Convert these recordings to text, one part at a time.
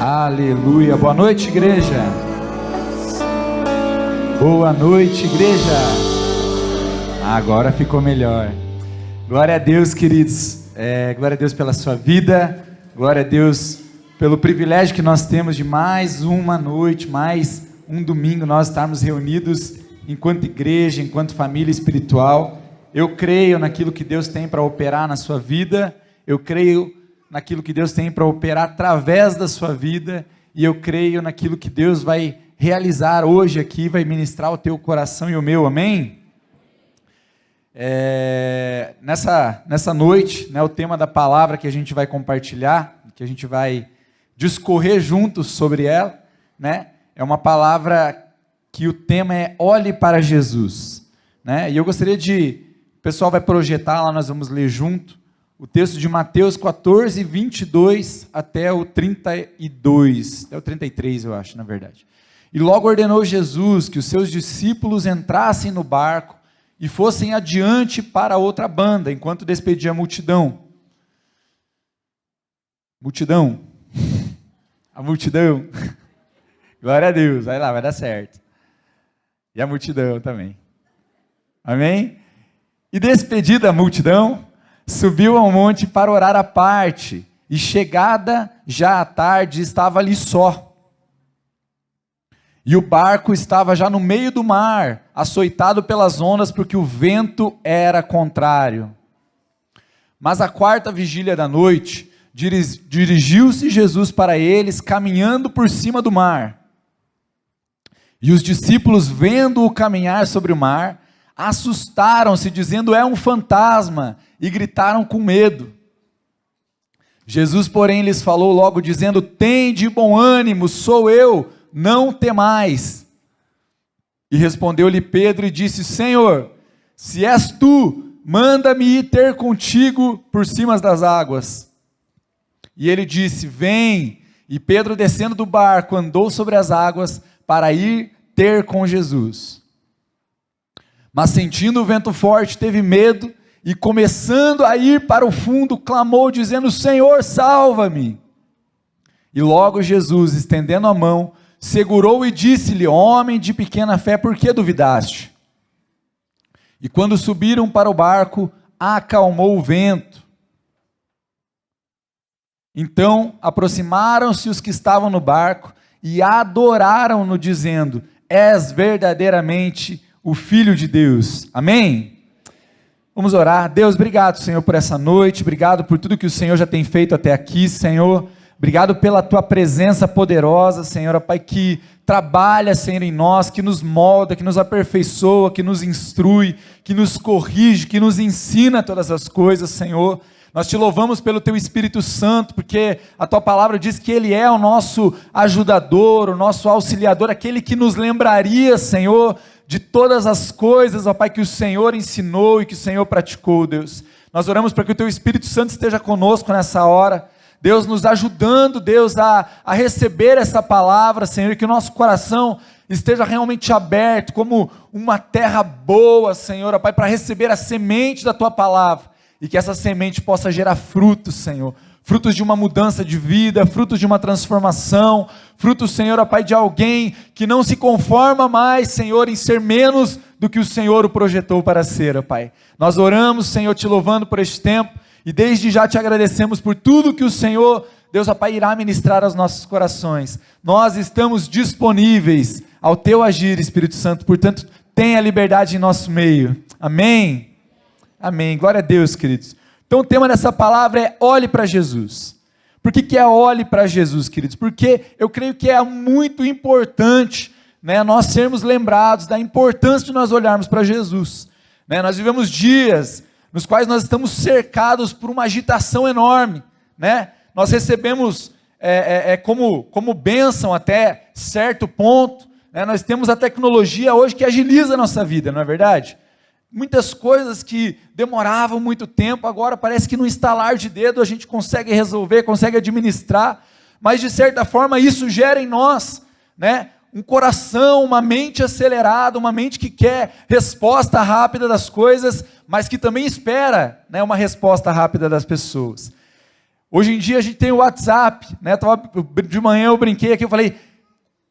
Aleluia. Boa noite, igreja. Boa noite, igreja. Agora ficou melhor. Glória a Deus, queridos. Glória a Deus pela sua vida. Glória a Deus pelo privilégio que nós temos de mais uma noite, mais um domingo, nós estarmos reunidos enquanto igreja, enquanto família espiritual. Eu creio naquilo que Deus tem para operar na sua vida. Eu creio naquilo que Deus tem para operar através da sua vida, e eu creio naquilo que Deus vai realizar hoje aqui, vai ministrar o teu coração e o meu, amém? Nessa noite, o tema da palavra que a gente vai compartilhar, que a gente vai discorrer juntos sobre ela, é uma palavra que o tema é olhe para Jesus, e eu gostaria o pessoal vai projetar lá, nós vamos ler junto, o texto de Mateus 14, 22 até o 32, até o 33 eu acho, na verdade. E logo ordenou Jesus que os seus discípulos entrassem no barco e fossem adiante para outra banda, enquanto despedia a multidão. A multidão, glória a Deus, vai lá, vai dar certo. E a multidão também, amém? E despedida a multidão, subiu ao monte para orar à parte, e chegada já à tarde, estava ali só. E o barco estava já no meio do mar, açoitado pelas ondas, porque o vento era contrário. Mas à quarta vigília da noite, dirigiu-se Jesus para eles, caminhando por cima do mar. E os discípulos, vendo-o caminhar sobre o mar, assustaram-se, dizendo, é um fantasma, e gritaram com medo. Jesus, porém, lhes falou logo, dizendo, tende bom ânimo, sou eu, não temais. E respondeu-lhe Pedro e disse, Senhor, se és tu, manda-me ir ter contigo por cima das águas. E ele disse, vem. E Pedro, descendo do barco, andou sobre as águas para ir ter com Jesus. Mas sentindo o vento forte, teve medo, e começando a ir para o fundo, clamou, dizendo, Senhor, salva-me. E logo Jesus, estendendo a mão, segurou e disse-lhe, homem de pequena fé, por que duvidaste? E quando subiram para o barco, acalmou o vento. Então aproximaram-se os que estavam no barco, e adoraram-no, dizendo, és verdadeiramente o Filho de Deus. Amém? Vamos orar. Deus, obrigado, Senhor, por essa noite, obrigado por tudo que o Senhor já tem feito até aqui, Senhor, obrigado pela Tua presença poderosa, Senhor, ó Pai, que trabalha, Senhor, em nós, que nos molda, que nos aperfeiçoa, que nos instrui, que nos corrige, que nos ensina todas as coisas, Senhor. Nós te louvamos pelo Teu Espírito Santo, porque a Tua palavra diz que Ele é o nosso ajudador, o nosso auxiliador, aquele que nos lembraria, Senhor, de todas as coisas, ó Pai, que o Senhor ensinou e que o Senhor praticou, Deus. Nós oramos para que o Teu Espírito Santo esteja conosco nessa hora, Deus, nos ajudando, Deus, a receber essa palavra, Senhor, e que o nosso coração esteja realmente aberto, como uma terra boa, Senhor, ó Pai, para receber a semente da Tua palavra, e que essa semente possa gerar frutos, Senhor, frutos de uma mudança de vida, frutos de uma transformação, frutos, Senhor, ó Pai, de alguém que não se conforma mais, Senhor, em ser menos do que o Senhor o projetou para ser, ó Pai. Nós oramos, Senhor, te louvando por este tempo, e desde já te agradecemos por tudo que o Senhor, Deus, ó Pai, irá ministrar aos nossos corações. Nós estamos disponíveis ao Teu agir, Espírito Santo, portanto, tenha liberdade em nosso meio. Amém? Amém. Glória a Deus, queridos. Então o tema dessa palavra é olhe para Jesus. Por que é olhe para Jesus, queridos? Porque eu creio que é muito importante, nós sermos lembrados da importância de nós olharmos para Jesus. Nós vivemos dias nos quais nós estamos cercados por uma agitação enorme. Nós recebemos como bênção até certo ponto. Nós temos a tecnologia hoje que agiliza a nossa vida, não é verdade? Muitas coisas que demoravam muito tempo, agora parece que no estalar de dedo a gente consegue resolver, consegue administrar, mas de certa forma isso gera em nós, um coração, uma mente acelerada, uma mente que quer resposta rápida das coisas, mas que também espera, uma resposta rápida das pessoas. Hoje em dia a gente tem o WhatsApp, né? De manhã eu brinquei aqui, eu falei,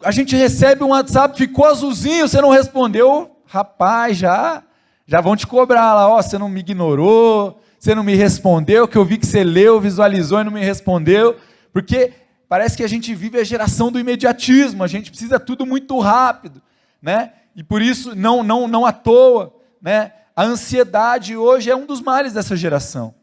a gente recebe um WhatsApp, ficou azulzinho, você não respondeu, rapaz, já vão te cobrar lá, ó, você não me ignorou, você não me respondeu, que eu vi que você leu, visualizou e não me respondeu, porque parece que a gente vive a geração do imediatismo, a gente precisa tudo muito rápido, né? E por isso, não à toa, né? A ansiedade hoje é um dos males dessa geração,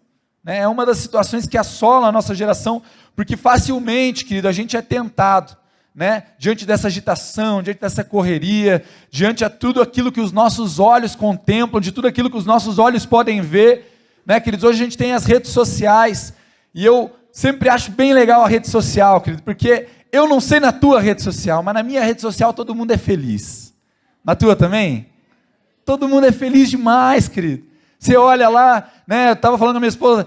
né? É uma das situações que assola a nossa geração, porque facilmente, querido, a gente é tentado, né? Diante dessa agitação, diante dessa correria, diante de tudo aquilo que os nossos olhos contemplam, de tudo aquilo que os nossos olhos podem ver, né, queridos? Hoje a gente tem as redes sociais, e eu sempre acho bem legal a rede social, querido, porque eu não sei na tua rede social, mas na minha rede social todo mundo é feliz. Na tua também? Todo mundo é feliz demais, querido. Você olha lá, né, eu estava falando com a minha esposa,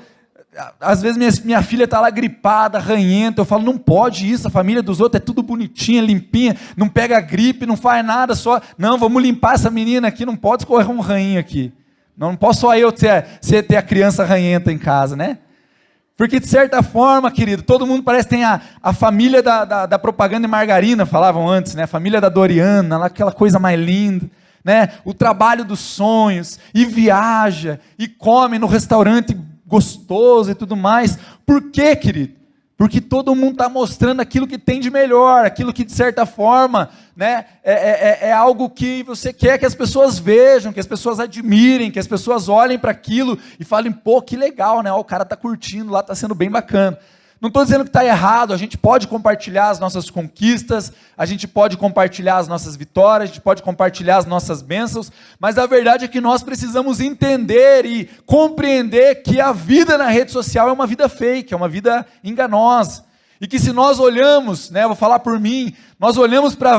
às vezes minha filha está lá gripada, ranhenta, eu falo, não pode isso, a família dos outros é tudo bonitinha, limpinha, não pega gripe, não faz nada, só, não, vamos limpar essa menina aqui, não pode escorrer um ranhinho aqui. Não posso só eu ter a criança ranhenta em casa, né? Porque de certa forma, querido, todo mundo parece que tem a família da propaganda de margarina, falavam antes, né? A família da Doriana, aquela coisa mais linda, né? O trabalho dos sonhos, e viaja, e come no restaurante gostoso e tudo mais. Por quê, querido? Porque todo mundo está mostrando aquilo que tem de melhor, aquilo que de certa forma, né, é algo que você quer que as pessoas vejam, que as pessoas admirem, que as pessoas olhem para aquilo e falem, pô, que legal, né? O cara está curtindo lá, está sendo bem bacana. Não estou dizendo que está errado, a gente pode compartilhar as nossas conquistas, a gente pode compartilhar as nossas vitórias, a gente pode compartilhar as nossas bênçãos, mas a verdade é que nós precisamos entender e compreender que a vida na rede social é uma vida fake, é uma vida enganosa. E que se nós olhamos, né, eu vou falar por mim, nós olhamos para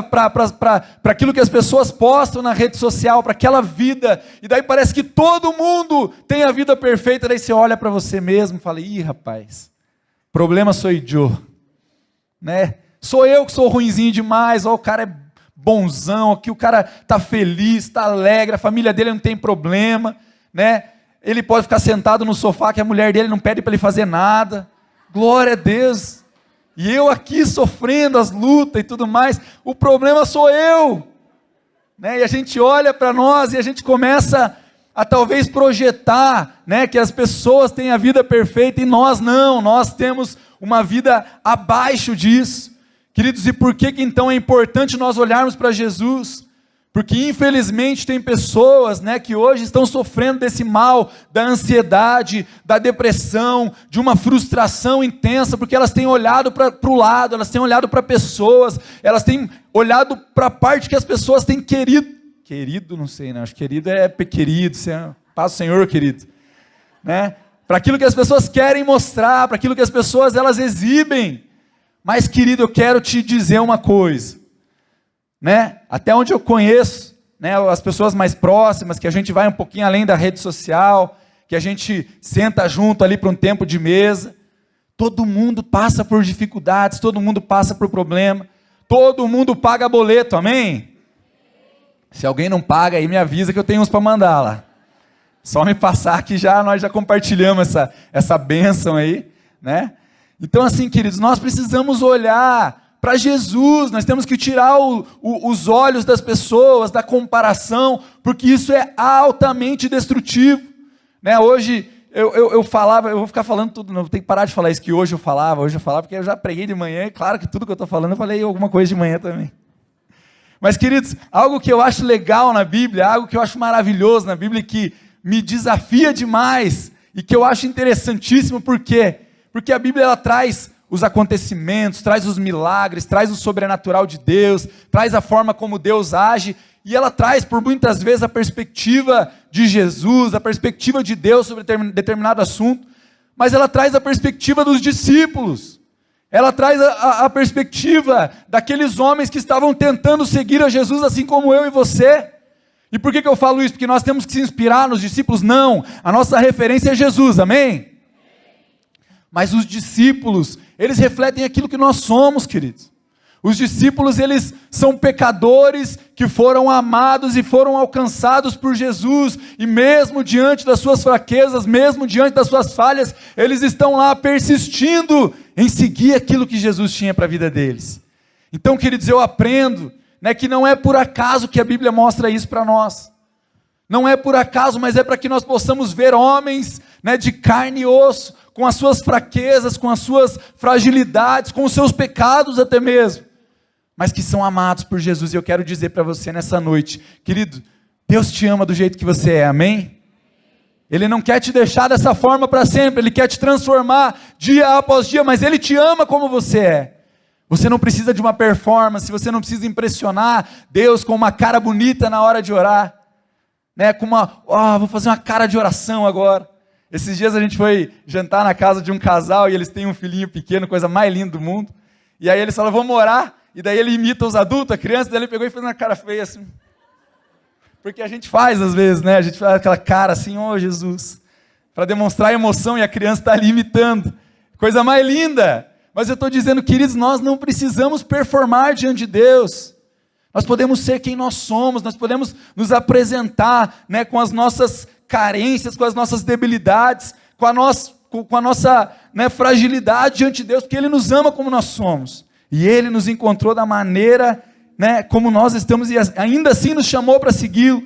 aquilo que as pessoas postam na rede social, para aquela vida, e daí parece que todo mundo tem a vida perfeita, daí você olha para você mesmo e fala, ih, rapaz, problema sou eu, né? Sou eu que sou ruinzinho demais, ó, o cara é bonzão, aqui o cara está feliz, está alegre, a família dele não tem problema, né? Ele pode ficar sentado no sofá que a mulher dele não pede para ele fazer nada, glória a Deus, e eu aqui sofrendo as lutas e tudo mais, o problema sou eu, né? E a gente olha para nós e a gente começa a talvez projetar, né, que as pessoas têm a vida perfeita e nós não, nós temos uma vida abaixo disso, queridos. E por que então é importante nós olharmos para Jesus? Porque infelizmente tem pessoas, né, que hoje estão sofrendo desse mal, da ansiedade, da depressão, de uma frustração intensa, porque elas têm olhado para o lado, elas têm olhado para pessoas, elas têm olhado para a parte que as pessoas têm querido, não sei, né? Acho que querido é querido, paz do Senhor, querido, né? Para aquilo que as pessoas querem mostrar, para aquilo que as pessoas elas exibem. Mas, querido, eu quero te dizer uma coisa, né? Até onde eu conheço, né, as pessoas mais próximas, que a gente vai um pouquinho além da rede social, que a gente senta junto ali para um tempo de mesa, todo mundo passa por dificuldades, todo mundo passa por problema, todo mundo paga boleto, amém? Se alguém não paga, aí me avisa que eu tenho uns para mandar lá. Só me passar que nós já compartilhamos essa bênção aí, né? Então assim, queridos, nós precisamos olhar para Jesus, nós temos que tirar os olhos das pessoas, da comparação, porque isso é altamente destrutivo, né? Hoje eu falava, eu vou ficar falando tudo, não, tenho que parar de falar isso que hoje eu falava, porque eu já preguei de manhã, e claro que tudo que eu estou falando, eu falei alguma coisa de manhã também. Mas, queridos, algo que eu acho legal na Bíblia, algo que eu acho maravilhoso na Bíblia, que me desafia demais, e que eu acho interessantíssimo, por quê? Porque a Bíblia ela traz os acontecimentos, traz os milagres, traz o sobrenatural de Deus, traz a forma como Deus age, e ela traz, por muitas vezes, a perspectiva de Jesus, a perspectiva de Deus sobre determinado assunto, mas ela traz a perspectiva dos discípulos, ela traz a perspectiva daqueles homens que estavam tentando seguir a Jesus, assim como eu e você. E por que eu falo isso? Porque nós temos que se inspirar nos discípulos? Não, a nossa referência é Jesus, amém? Mas os discípulos, eles refletem aquilo que nós somos, queridos. Os discípulos, eles são pecadores que foram amados e foram alcançados por Jesus, e mesmo diante das suas fraquezas, mesmo diante das suas falhas, eles estão lá persistindo em seguir aquilo que Jesus tinha para a vida deles. Então, queridos, eu aprendo, né, que não é por acaso que a Bíblia mostra isso para nós. Não é por acaso, mas é para que nós possamos ver homens, né, de carne e osso, com as suas fraquezas, com as suas fragilidades, com os seus pecados até mesmo, mas que são amados por Jesus. E eu quero dizer para você nessa noite, querido, Deus te ama do jeito que você é, amém? Ele não quer te deixar dessa forma para sempre, Ele quer te transformar dia após dia, mas Ele te ama como você é. Você não precisa de uma performance, você não precisa impressionar Deus com uma cara bonita na hora de orar, né? Com vou fazer uma cara de oração agora. Esses dias a gente foi jantar na casa de um casal e eles têm um filhinho pequeno, coisa mais linda do mundo, e aí eles falaram, vamos orar. E daí ele imita os adultos, a criança, daí ele pegou e fez uma cara feia assim. Porque a gente faz às vezes, né? A gente faz aquela cara assim, Jesus, para demonstrar emoção, e a criança está ali imitando. Coisa mais linda. Mas eu estou dizendo, queridos, nós não precisamos performar diante de Deus. Nós podemos ser quem nós somos, nós podemos nos apresentar, né, com as nossas carências, com as nossas debilidades, com a nossa, né, fragilidade diante de Deus, porque Ele nos ama como nós somos. E Ele nos encontrou da maneira, né, como nós estamos, e ainda assim nos chamou para segui-lo.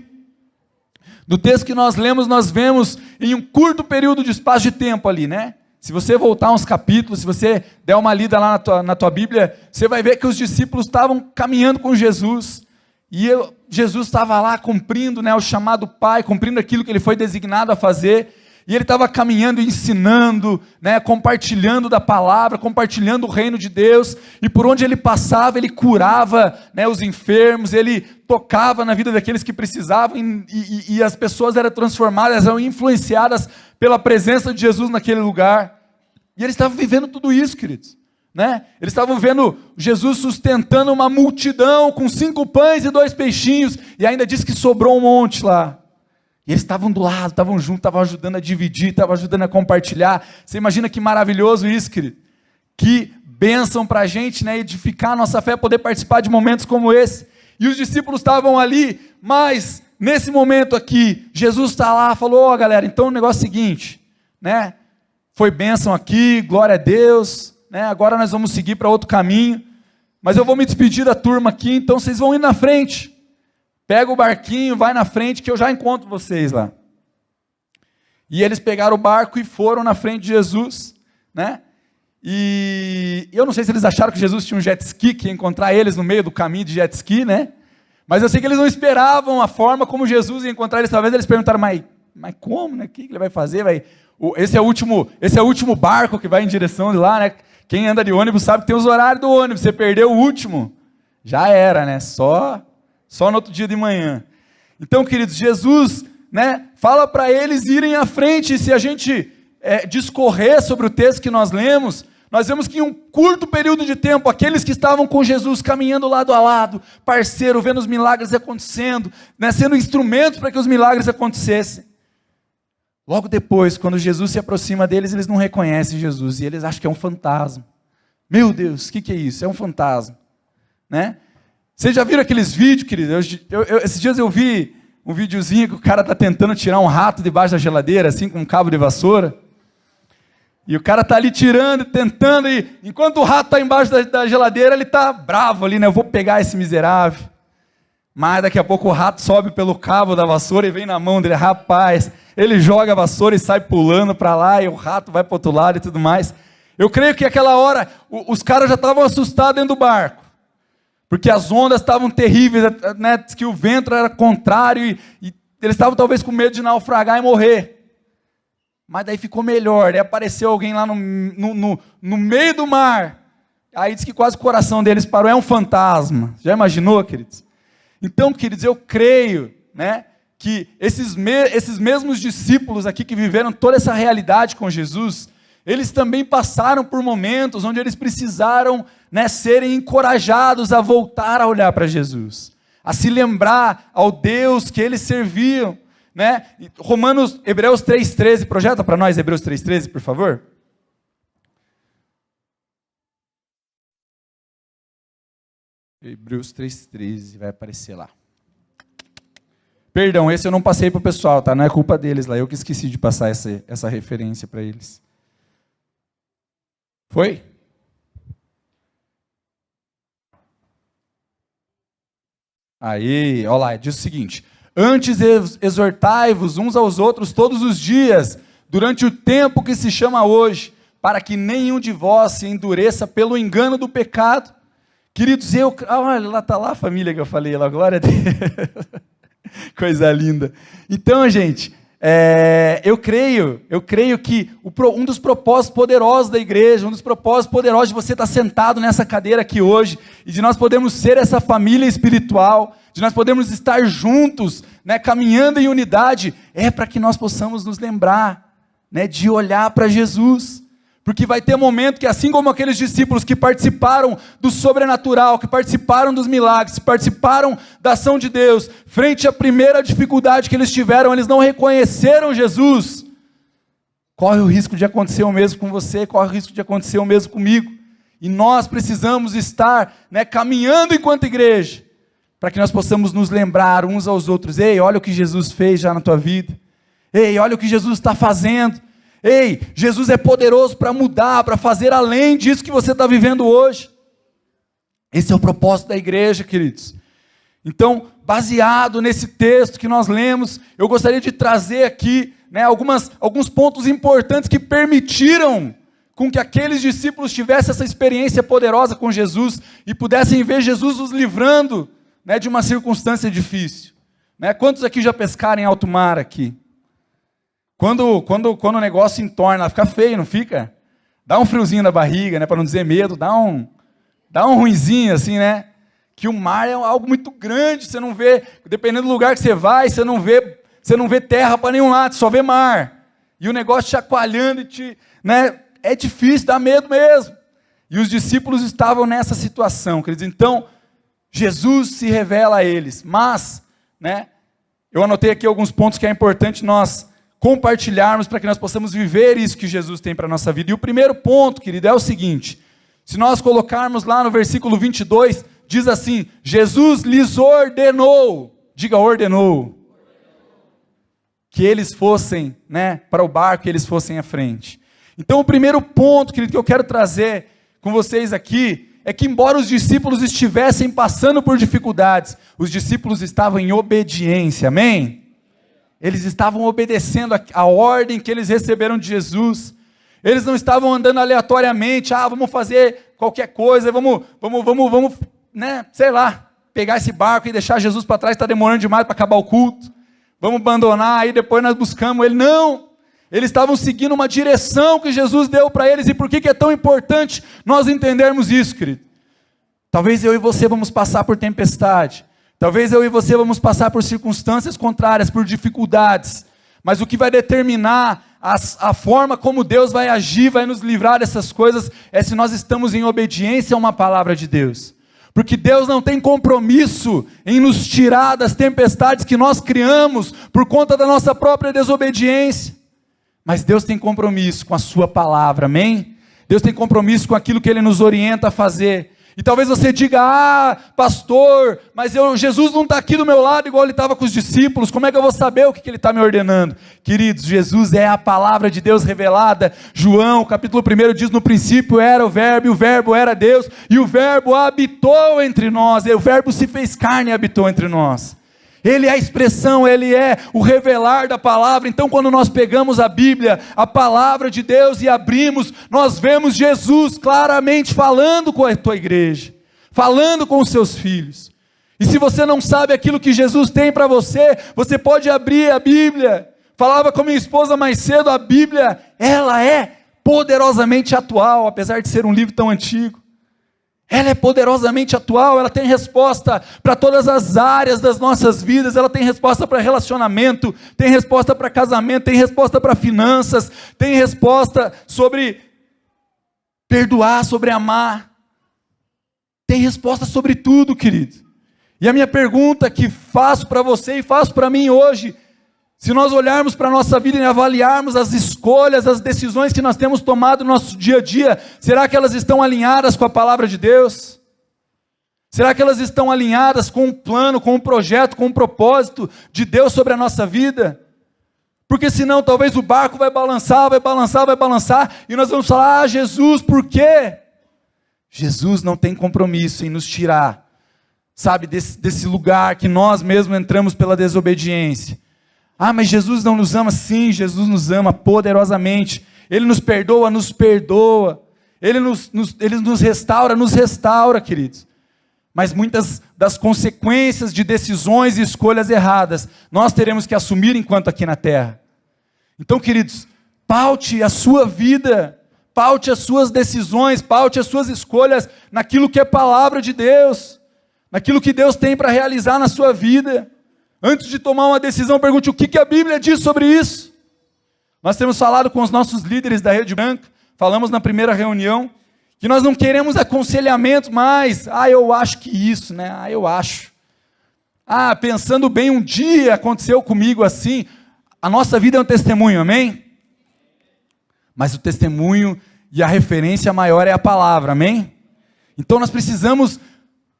No texto que nós lemos, nós vemos em um curto período de espaço de tempo ali, né? Se você voltar uns capítulos, se você der uma lida lá na tua Bíblia, você vai ver que os discípulos estavam caminhando com Jesus, e Jesus estava lá cumprindo, né, o chamado Pai, cumprindo aquilo que Ele foi designado a fazer, e Ele estava caminhando, ensinando, né, compartilhando da palavra, compartilhando o reino de Deus, e por onde Ele passava, Ele curava, né, os enfermos, Ele tocava na vida daqueles que precisavam, e as pessoas eram transformadas, eram influenciadas pela presença de Jesus naquele lugar. E eles estavam vivendo tudo isso, queridos, né? Eles estavam vendo Jesus sustentando uma multidão com 5 pães e 2 peixinhos, e ainda diz que sobrou um monte lá. E eles estavam do lado, estavam juntos, estavam ajudando a dividir, estavam ajudando a compartilhar. Você imagina que maravilhoso isso, querido? Que bênção para a gente, né, edificar a nossa fé, poder participar de momentos como esse. E os discípulos estavam ali, mas nesse momento aqui, Jesus está lá, falou, galera, então o negócio é o seguinte, né? Foi bênção aqui, glória a Deus, né? Agora nós vamos seguir para outro caminho, mas eu vou me despedir da turma aqui, então vocês vão ir na frente. Pega o barquinho, vai na frente que eu já encontro vocês lá. E eles pegaram o barco e foram na frente de Jesus, né? E eu não sei se eles acharam que Jesus tinha um jet ski, que ia encontrar eles no meio do caminho de jet ski, né? Mas eu sei que eles não esperavam a forma como Jesus ia encontrar eles. Talvez eles perguntaram, mas como, né? O que ele vai fazer? Esse é o último barco que vai em direção de lá, né? Quem anda de ônibus sabe que tem os horários do ônibus. Você perdeu o último, já era, né? Só no outro dia de manhã. Então, queridos, Jesus, né, fala para eles irem à frente. E se a gente discorrer sobre o texto que nós lemos, nós vemos que em um curto período de tempo, aqueles que estavam com Jesus, caminhando lado a lado, parceiro, vendo os milagres acontecendo, né, sendo instrumentos para que os milagres acontecessem. Logo depois, quando Jesus se aproxima deles, eles não reconhecem Jesus, e eles acham que é um fantasma. Meu Deus, o que é isso? É um fantasma, né? Vocês já viram aqueles vídeos, querido? Esses dias eu vi um videozinho que o cara está tentando tirar um rato debaixo da geladeira, assim, com um cabo de vassoura. E o cara está ali tirando, tentando, e enquanto o rato está embaixo da geladeira, ele está bravo ali, né? Eu vou pegar esse miserável. Mas daqui a pouco o rato sobe pelo cabo da vassoura e vem na mão dele. Rapaz, ele joga a vassoura e sai pulando para lá, e o rato vai para o outro lado e tudo mais. Eu creio que aquela hora, os caras já estavam assustados dentro do barco. Porque as ondas estavam terríveis, né? Que o vento era contrário, e eles estavam talvez com medo de naufragar e morrer. Mas daí ficou melhor, daí apareceu alguém lá no meio do mar, aí diz que quase o coração deles parou, é um fantasma. Já imaginou, queridos? Então, queridos, eu creio, né, que esses mesmos discípulos aqui que viveram toda essa realidade com Jesus, eles também passaram por momentos onde eles precisaram, né, serem encorajados a voltar a olhar para Jesus, a se lembrar ao Deus que eles serviam, né? Hebreus 3,13, projeta para nós Hebreus 3,13, por favor. Hebreus 3,13 vai aparecer lá. Perdão, esse eu não passei para o pessoal, tá? Não é culpa deles lá, eu que esqueci de passar essa referência para eles. Foi? Aí, olha lá, diz o seguinte: antes exortai-vos uns aos outros todos os dias, durante o tempo que se chama hoje, para que nenhum de vós se endureça pelo engano do pecado. Queridos, olha, lá está lá a família que eu falei, lá, glória a Deus. Coisa linda. Então, gente, eu creio que um dos propósitos poderosos da igreja, um dos propósitos poderosos de você estar sentado nessa cadeira aqui hoje, e de nós podermos ser essa família espiritual, de nós podermos estar juntos, né, caminhando em unidade, é para que nós possamos nos lembrar, né, de olhar para Jesus. Porque vai ter momento que, assim como aqueles discípulos que participaram do sobrenatural, que participaram dos milagres, que participaram da ação de Deus, frente à primeira dificuldade que eles tiveram, eles não reconheceram Jesus. Corre o risco de acontecer o mesmo com você, corre o risco de acontecer o mesmo comigo. E nós precisamos estar, né, caminhando enquanto igreja, para que nós possamos nos lembrar uns aos outros. Ei, olha o que Jesus fez já na tua vida. Ei, olha o que Jesus está fazendo. Ei, Jesus é poderoso para mudar, para fazer além disso que você está vivendo hoje. Esse é o propósito da igreja, queridos. Então, baseado nesse texto que nós lemos, eu gostaria de trazer aqui, né, alguns pontos importantes que permitiram com que aqueles discípulos tivessem essa experiência poderosa com Jesus e pudessem ver Jesus os livrando, né, de uma circunstância difícil. Né? Quantos aqui já pescaram em alto mar aqui? Quando o negócio entorna, fica feio, não fica? Dá um friozinho na barriga, né, para não dizer medo, dá um ruinzinho assim, né? Que o mar é algo muito grande, você não vê, dependendo do lugar que você vai, você não vê terra para nenhum lado, só vê mar. E o negócio chacoalhando, né, é difícil, dá medo mesmo. E os discípulos estavam nessa situação, queridos. Então, Jesus se revela a eles, mas, né, eu anotei aqui alguns pontos que é importante nós compartilharmos para que nós possamos viver isso que Jesus tem para a nossa vida. E o primeiro ponto, querido, é o seguinte: se nós colocarmos lá no versículo 22, diz assim: Jesus lhes ordenou, diga ordenou, que eles fossem, né, para o barco, que eles fossem à frente. Então o primeiro ponto, querido, que eu quero trazer com vocês aqui, é que embora os discípulos estivessem passando por dificuldades, os discípulos estavam em obediência, amém? Eles estavam obedecendo a ordem que eles receberam de Jesus. Eles não estavam andando aleatoriamente, vamos fazer qualquer coisa, vamos, né, sei lá, pegar esse barco e deixar Jesus para trás, está demorando demais para acabar o culto, vamos abandonar, aí depois nós buscamos ele. Não, eles estavam seguindo uma direção que Jesus deu para eles. E por que é tão importante nós entendermos isso, querido? Talvez eu e você vamos passar por tempestade, talvez eu e você vamos passar por circunstâncias contrárias, por dificuldades, mas o que vai determinar a forma como Deus vai agir, vai nos livrar dessas coisas, é se nós estamos em obediência a uma palavra de Deus. Porque Deus não tem compromisso em nos tirar das tempestades que nós criamos por conta da nossa própria desobediência, mas Deus tem compromisso com a sua palavra, amém? Deus tem compromisso com aquilo que Ele nos orienta a fazer. E talvez você diga: pastor, mas Jesus não está aqui do meu lado igual Ele estava com os discípulos, como é que eu vou saber o que Ele está me ordenando? Queridos, Jesus é a palavra de Deus revelada. João, capítulo 1 diz: no princípio era o verbo, e o verbo era Deus, e o verbo habitou entre nós, e o verbo se fez carne e habitou entre nós. Ele é a expressão, Ele é o revelar da palavra. Então quando nós pegamos a Bíblia, a palavra de Deus, e abrimos, nós vemos Jesus claramente falando com a tua igreja, falando com os seus filhos. E se você não sabe aquilo que Jesus tem para você, você pode abrir a Bíblia. Falava com minha esposa mais cedo, a Bíblia, ela é poderosamente atual, apesar de ser um livro tão antigo. Ela é poderosamente atual, ela tem resposta para todas as áreas das nossas vidas. Ela tem resposta para relacionamento, tem resposta para casamento, tem resposta para finanças, tem resposta sobre perdoar, sobre amar, tem resposta sobre tudo, querido. E a minha pergunta que faço para você e faço para mim hoje: se nós olharmos para a nossa vida e avaliarmos as escolhas, as decisões que nós temos tomado no nosso dia a dia, será que elas estão alinhadas com a palavra de Deus? Será que elas estão alinhadas com um plano, com um projeto, com um propósito de Deus sobre a nossa vida? Porque senão talvez o barco vai balançar, vai balançar, vai balançar, e nós vamos falar: ah, Jesus, por quê? Jesus não tem compromisso em nos tirar, sabe, desse lugar que nós mesmos entramos pela desobediência. Ah, mas Jesus não nos ama? Sim, Jesus nos ama poderosamente. Ele nos perdoa, Ele nos restaura, queridos. Mas muitas das consequências de decisões e escolhas erradas, nós teremos que assumir enquanto aqui na terra. Então, queridos, paute a sua vida, paute as suas decisões, paute as suas escolhas naquilo que é palavra de Deus, naquilo que Deus tem para realizar na sua vida. Antes de tomar uma decisão, pergunte o que a Bíblia diz sobre isso. Nós temos falado com os nossos líderes da Rede Branca, falamos na primeira reunião, que nós não queremos aconselhamento mais. Ah, eu acho que isso, né? Ah, eu acho. Ah, pensando bem, um dia aconteceu comigo assim. A nossa vida é um testemunho, amém? Mas o testemunho e a referência maior é a palavra, amém? Então nós precisamos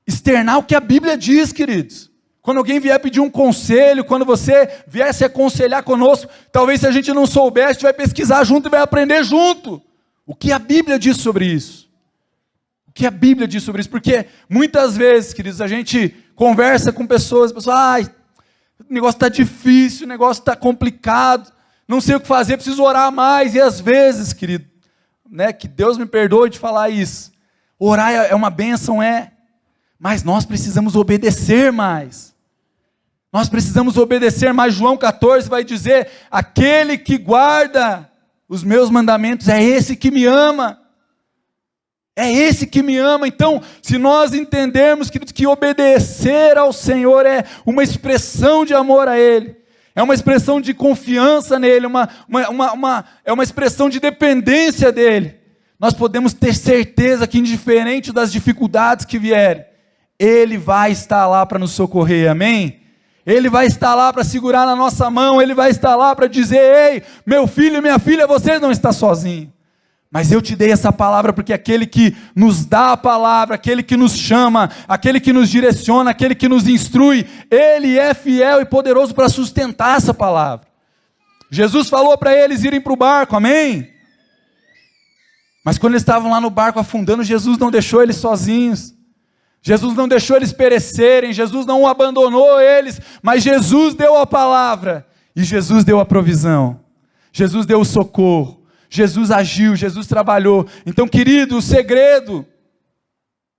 externar o que a Bíblia diz, queridos. Quando alguém vier pedir um conselho, quando você vier se aconselhar conosco, talvez se a gente não souber, a gente vai pesquisar junto e vai aprender junto. O que a Bíblia diz sobre isso? O que a Bíblia diz sobre isso? Porque muitas vezes, queridos, a gente conversa com pessoas, ai, o negócio está difícil, o negócio está complicado, não sei o que fazer, preciso orar mais. E às vezes, querido, né, que Deus me perdoe de falar isso, orar é uma bênção, mas nós precisamos obedecer mais. Nós precisamos obedecer mais. João 14 vai dizer: aquele que guarda os meus mandamentos é esse que me ama. É esse que me ama. Então, se nós entendermos que obedecer ao Senhor é uma expressão de amor a Ele, é uma expressão de confiança nele, é uma expressão de dependência dEle, nós podemos ter certeza que, indiferente das dificuldades que vierem, Ele vai estar lá para nos socorrer, amém? Ele vai estar lá para segurar na nossa mão, Ele vai estar lá para dizer: ei, meu filho e minha filha, você não está sozinho. Mas eu te dei essa palavra porque aquele que nos dá a palavra, aquele que nos chama, aquele que nos direciona, aquele que nos instrui, Ele é fiel e poderoso para sustentar essa palavra. Jesus falou para eles irem para o barco, amém? Mas quando eles estavam lá no barco afundando, Jesus não deixou eles sozinhos. Jesus não deixou eles perecerem, Jesus não abandonou eles, mas Jesus deu a palavra, e Jesus deu a provisão, Jesus deu o socorro, Jesus agiu, Jesus trabalhou. Então, querido, o segredo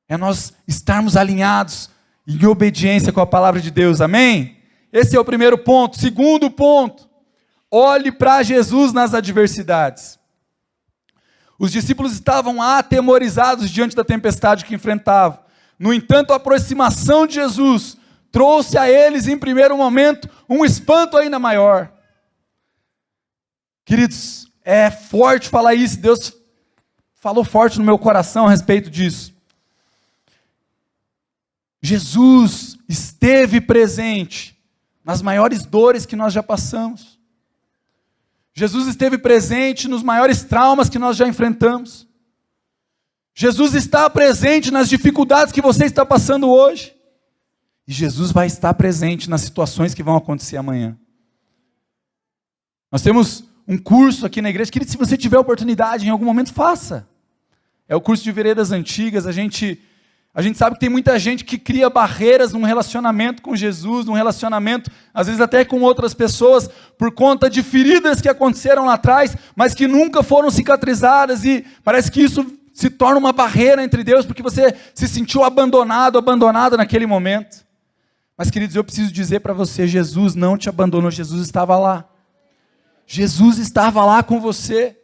é nós estarmos alinhados em obediência com a palavra de Deus, amém? Esse é o primeiro ponto. Segundo ponto, olhe para Jesus nas adversidades. Os discípulos estavam atemorizados diante da tempestade que enfrentavam. No entanto, a aproximação de Jesus trouxe a eles, em primeiro momento, um espanto ainda maior. Queridos, é forte falar isso, Deus falou forte no meu coração a respeito disso. Jesus esteve presente nas maiores dores que nós já passamos. Jesus esteve presente nos maiores traumas que nós já enfrentamos. Jesus está presente nas dificuldades que você está passando hoje. E Jesus vai estar presente nas situações que vão acontecer amanhã. Nós temos um curso aqui na igreja, querido, se você tiver oportunidade, em algum momento faça. É o curso de Veredas Antigas. A gente sabe que tem muita gente que cria barreiras num relacionamento com Jesus, num relacionamento, às vezes até com outras pessoas, por conta de feridas que aconteceram lá atrás, mas que nunca foram cicatrizadas, e parece que isso se torna uma barreira entre Deus, porque você se sentiu abandonada naquele momento. Mas, queridos, eu preciso dizer para você, Jesus não te abandonou, Jesus estava lá. Jesus estava lá com você.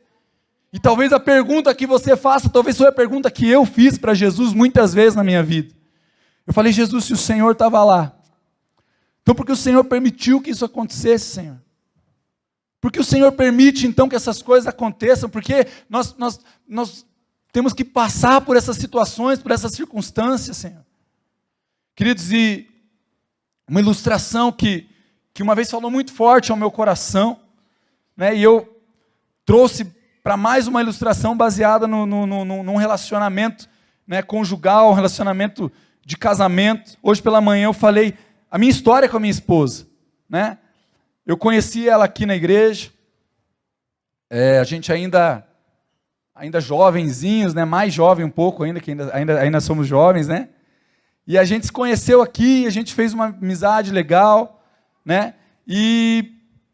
E talvez a pergunta que você faça, talvez foi a pergunta que eu fiz para Jesus muitas vezes na minha vida. Eu falei: Jesus, se o Senhor estava lá, então por que o Senhor permitiu que isso acontecesse, Senhor? Por que o Senhor permite então que essas coisas aconteçam? Porque nós temos que passar por essas situações, por essas circunstâncias, Senhor. Queridos, e uma ilustração que uma vez falou muito forte ao meu coração, né, e eu trouxe para mais uma ilustração baseada num relacionamento, né, conjugal, um relacionamento de casamento. Hoje pela manhã eu falei a minha história com a minha esposa, né? Eu conheci ela aqui na igreja, a gente ainda jovenzinhos, né? Mais jovem um pouco ainda, que ainda somos jovens, né? E a gente se conheceu aqui, a gente fez uma amizade legal, né? E,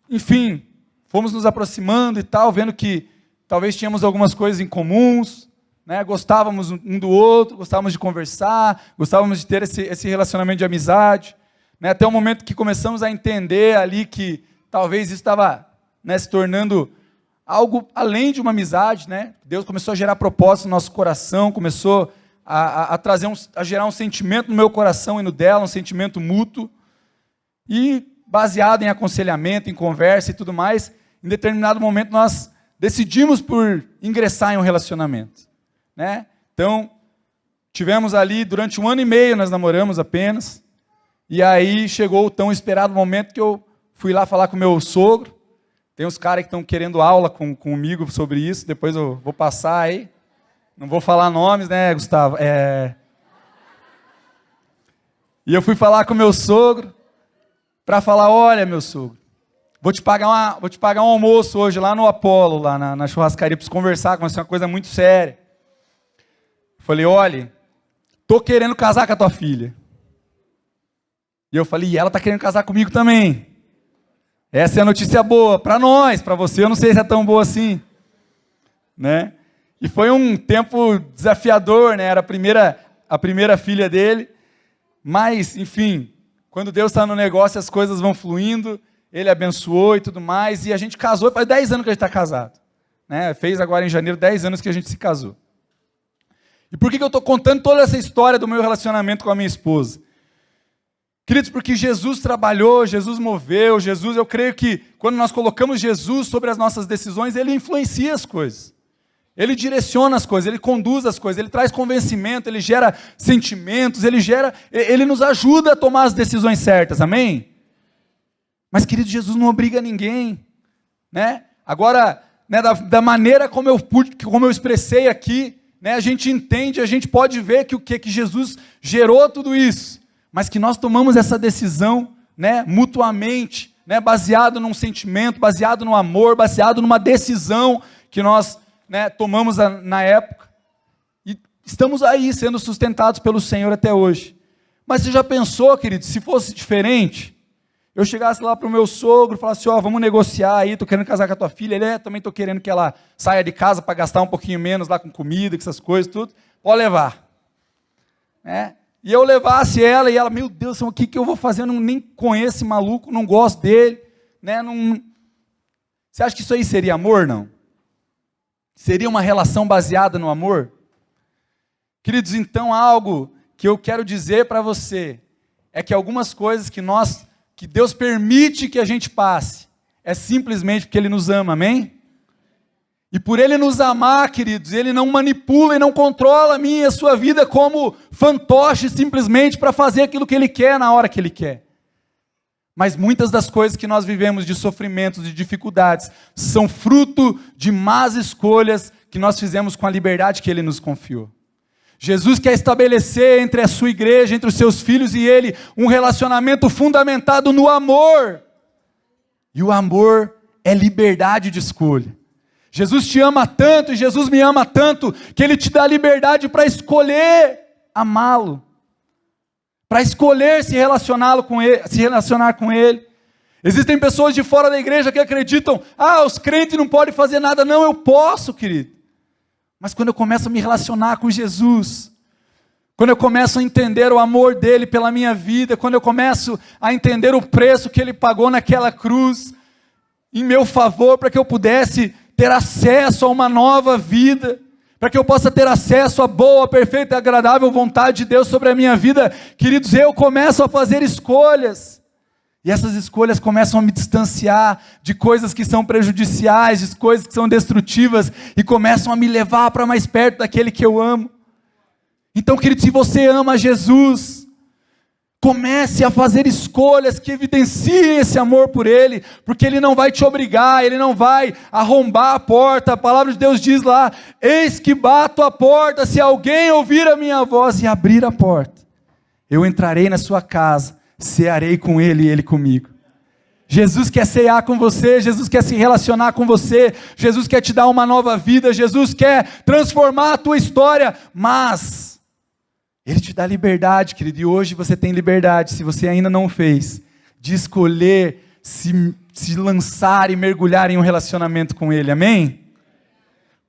enfim, fomos nos aproximando e tal, vendo que talvez tínhamos algumas coisas em comuns, né? Gostávamos um do outro, gostávamos de conversar, gostávamos de ter esse relacionamento de amizade, né? Até o momento que começamos a entender ali que talvez isso estava, né, se tornando algo além de uma amizade, né? Deus começou a gerar propósito no nosso coração, começou a gerar um sentimento no meu coração e no dela, um sentimento mútuo, e baseado em aconselhamento, em conversa e tudo mais, em determinado momento nós decidimos por ingressar em um relacionamento, né? Então, tivemos ali, durante 1 ano e meio nós namoramos apenas, e aí chegou o tão esperado momento que eu fui lá falar com o meu sogro. Tem uns caras que estão querendo aula comigo sobre isso, depois eu vou passar aí. Não vou falar nomes, né, Gustavo? E eu fui falar com o meu sogro, para falar, olha, meu sogro, vou te pagar um almoço hoje lá no Apolo, lá na churrascaria, para conversar, com uma coisa muito séria. Falei, olha, tô querendo casar com a tua filha. E eu falei, e ela tá querendo casar comigo também. Essa é a notícia boa, para nós, para você eu não sei se é tão boa assim, né? E foi um tempo desafiador, né? Era a primeira filha dele, mas, enfim, quando Deus está no negócio, as coisas vão fluindo, Ele abençoou e tudo mais, e a gente casou, faz 10 anos que a gente está casado, né? Fez agora em janeiro 10 anos que a gente se casou. E por que eu estou contando toda essa história do meu relacionamento com a minha esposa? Queridos, porque Jesus trabalhou, Jesus moveu, eu creio que quando nós colocamos Jesus sobre as nossas decisões, Ele influencia as coisas. Ele direciona as coisas, Ele conduz as coisas, Ele traz convencimento, Ele gera sentimentos, Ele nos ajuda a tomar as decisões certas, amém? Mas, querido, Jesus não obriga ninguém, né? Agora, né, da maneira como eu expressei aqui, né, a gente entende, a gente pode ver que Jesus gerou tudo isso, mas que nós tomamos essa decisão, né, mutuamente, né, baseado num sentimento, baseado no amor, baseado numa decisão que nós, né, tomamos na época, e estamos aí sendo sustentados pelo Senhor até hoje. Mas você já pensou, querido, se fosse diferente, eu chegasse lá para o meu sogro e falasse, vamos negociar aí, estou querendo casar com a tua filha, também estou querendo que ela saia de casa para gastar um pouquinho menos lá com comida, com essas coisas, tudo, pode levar, né? E eu levasse ela, e ela, meu Deus, o que eu vou fazer? Eu nem conheço esse maluco, não gosto dele, né? Você acha que isso aí seria amor, não? Seria uma relação baseada no amor? Queridos, então algo que eu quero dizer para você, é que algumas coisas que Deus permite que a gente passe, é simplesmente porque Ele nos ama, amém? E por Ele nos amar, queridos, Ele não manipula e não controla a minha e a sua vida como fantoche simplesmente para fazer aquilo que Ele quer na hora que Ele quer. Mas muitas das coisas que nós vivemos de sofrimentos, de dificuldades, são fruto de más escolhas que nós fizemos com a liberdade que Ele nos confiou. Jesus quer estabelecer entre a sua igreja, entre os seus filhos e Ele, um relacionamento fundamentado no amor. E o amor é liberdade de escolha. Jesus te ama tanto, e Jesus me ama tanto, que Ele te dá liberdade para escolher amá-lo, para escolher se relacionar com Ele. Existem pessoas de fora da igreja que acreditam, os crentes não podem fazer nada. Não, eu posso, querido. Mas quando eu começo a me relacionar com Jesus, quando eu começo a entender o amor dEle pela minha vida, quando eu começo a entender o preço que Ele pagou naquela cruz, em meu favor, para que eu pudesse ter acesso a uma nova vida, para que eu possa ter acesso à boa, perfeita e agradável vontade de Deus sobre a minha vida, queridos, eu começo a fazer escolhas, e essas escolhas começam a me distanciar de coisas que são prejudiciais, de coisas que são destrutivas, e começam a me levar para mais perto daquele que eu amo. Então, querido, se você ama Jesus, comece a fazer escolhas que evidenciem esse amor por Ele, porque Ele não vai te obrigar, Ele não vai arrombar a porta. A palavra de Deus diz lá, eis que bato a porta, se alguém ouvir a minha voz e abrir a porta, eu entrarei na sua casa, cearei com ele e ele comigo. Jesus quer cear com você, Jesus quer se relacionar com você, Jesus quer te dar uma nova vida, Jesus quer transformar a tua história, mas Ele te dá liberdade, querido, e hoje você tem liberdade, se você ainda não fez, de escolher se lançar e mergulhar em um relacionamento com Ele, amém?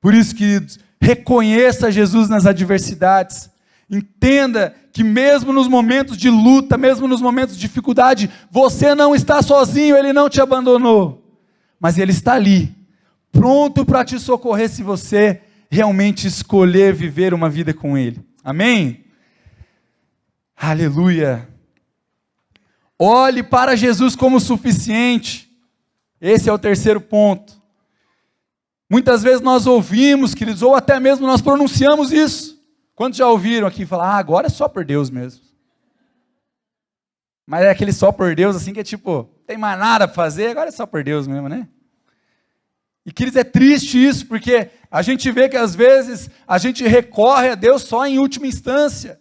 Por isso, queridos, reconheça Jesus nas adversidades, entenda que mesmo nos momentos de luta, mesmo nos momentos de dificuldade, você não está sozinho, Ele não te abandonou, mas Ele está ali, pronto para te socorrer se você realmente escolher viver uma vida com Ele, amém? Aleluia! Olhe para Jesus como suficiente, esse é o terceiro ponto. Muitas vezes nós ouvimos, queridos, ou até mesmo nós pronunciamos isso. Quantos já ouviram aqui falar, agora é só por Deus mesmo? Mas é aquele só por Deus assim que é tipo, tem mais nada para fazer, agora é só por Deus mesmo, né? E queridos, é triste isso, porque a gente vê que às vezes a gente recorre a Deus só em última instância.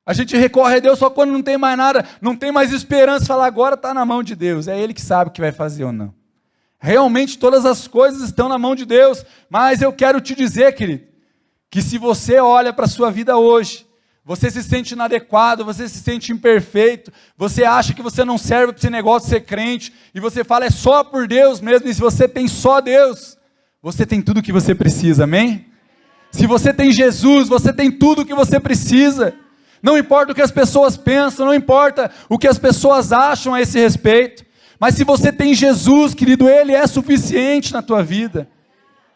A gente recorre a Deus só quando não tem mais nada, não tem mais esperança, fala agora está na mão de Deus, é Ele que sabe o que vai fazer ou não. Realmente todas as coisas estão na mão de Deus, mas eu quero te dizer, querido, que se você olha para a sua vida hoje, você se sente inadequado, você se sente imperfeito, você acha que você não serve para esse negócio de ser crente, e você fala é só por Deus mesmo, e se você tem só Deus, você tem tudo o que você precisa, amém? Se você tem Jesus, você tem tudo o que você precisa. Não importa o que as pessoas pensam, não importa o que as pessoas acham a esse respeito, mas se você tem Jesus, querido, Ele é suficiente na tua vida,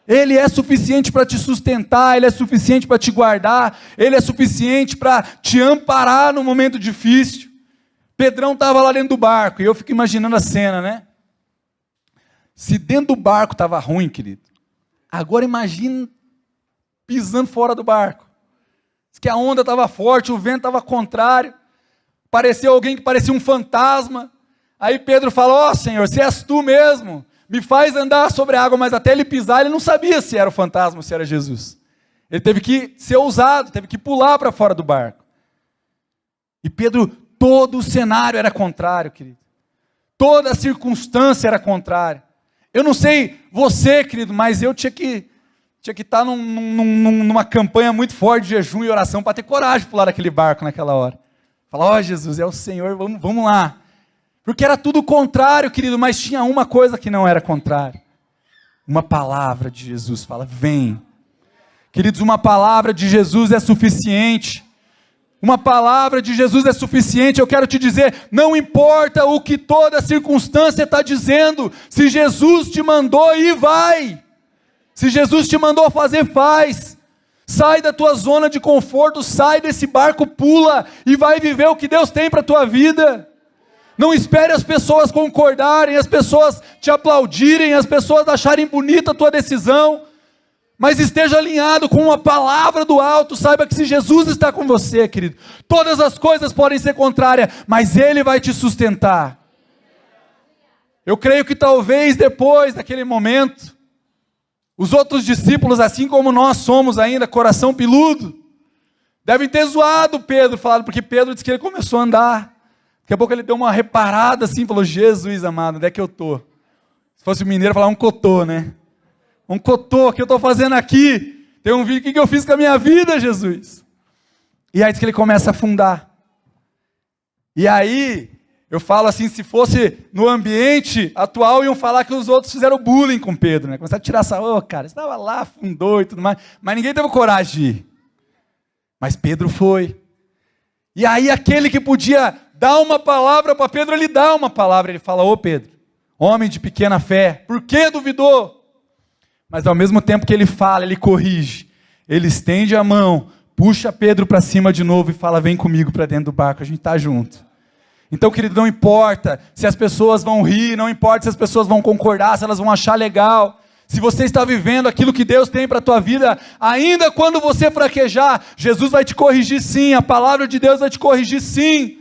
Ele é suficiente para te sustentar, Ele é suficiente para te guardar, Ele é suficiente para te amparar no momento difícil. Pedrão estava lá dentro do barco, e eu fico imaginando a cena, né? Se dentro do barco estava ruim, querido, agora imagina pisando fora do barco. Que a onda estava forte, o vento estava contrário, pareceu alguém que parecia um fantasma, aí Pedro falou, Senhor, se és tu mesmo, me faz andar sobre a água, mas até ele pisar, ele não sabia se era o fantasma ou se era Jesus, ele teve que ser ousado, teve que pular para fora do barco, e Pedro, todo o cenário era contrário, querido, toda a circunstância era contrária, eu não sei você, querido, mas eu tinha que estar numa campanha muito forte de jejum e oração para ter coragem de pular daquele barco naquela hora. Falar, Jesus, é o Senhor, vamos lá. Porque era tudo contrário, querido, mas tinha uma coisa que não era contrário. Uma palavra de Jesus fala, vem. Queridos, uma palavra de Jesus é suficiente. Uma palavra de Jesus é suficiente, eu quero te dizer, não importa o que toda circunstância está dizendo, se Jesus te mandou ir, vai. Se Jesus te mandou fazer, faz. Sai da tua zona de conforto, sai desse barco, pula e vai viver o que Deus tem para a tua vida. Não espere as pessoas concordarem, as pessoas te aplaudirem, as pessoas acharem bonita a tua decisão, mas esteja alinhado com uma palavra do alto, saiba que se Jesus está com você, querido, todas as coisas podem ser contrárias, mas Ele vai te sustentar. Eu creio que talvez depois daquele momento, os outros discípulos, assim como nós somos ainda, coração peludo, devem ter zoado Pedro, falado, porque Pedro disse que ele começou a andar. Daqui a pouco ele deu uma reparada assim, falou, Jesus amado, onde é que eu estou? Se fosse o mineiro, falar um cotô, né? Um cotô, o que eu estou fazendo aqui? Tem um vídeo, o que eu fiz com a minha vida, Jesus? E aí diz que ele começa a afundar. E aí, eu falo assim, se fosse no ambiente atual, iam falar que os outros fizeram bullying com Pedro, né? Começaram a tirar essa, cara, você estava lá, afundou e tudo mais, mas ninguém teve coragem de ir. Mas Pedro foi. E aí aquele que podia dar uma palavra para Pedro, ele dá uma palavra, ele fala, ô Pedro, homem de pequena fé, por que duvidou? Mas ao mesmo tempo que ele fala, ele corrige, ele estende a mão, puxa Pedro para cima de novo e fala, vem comigo para dentro do barco, a gente está junto. Então, querido, não importa se as pessoas vão rir, não importa se as pessoas vão concordar, se elas vão achar legal, se você está vivendo aquilo que Deus tem para a tua vida, ainda quando você fraquejar, Jesus vai te corrigir sim, a palavra de Deus vai te corrigir sim,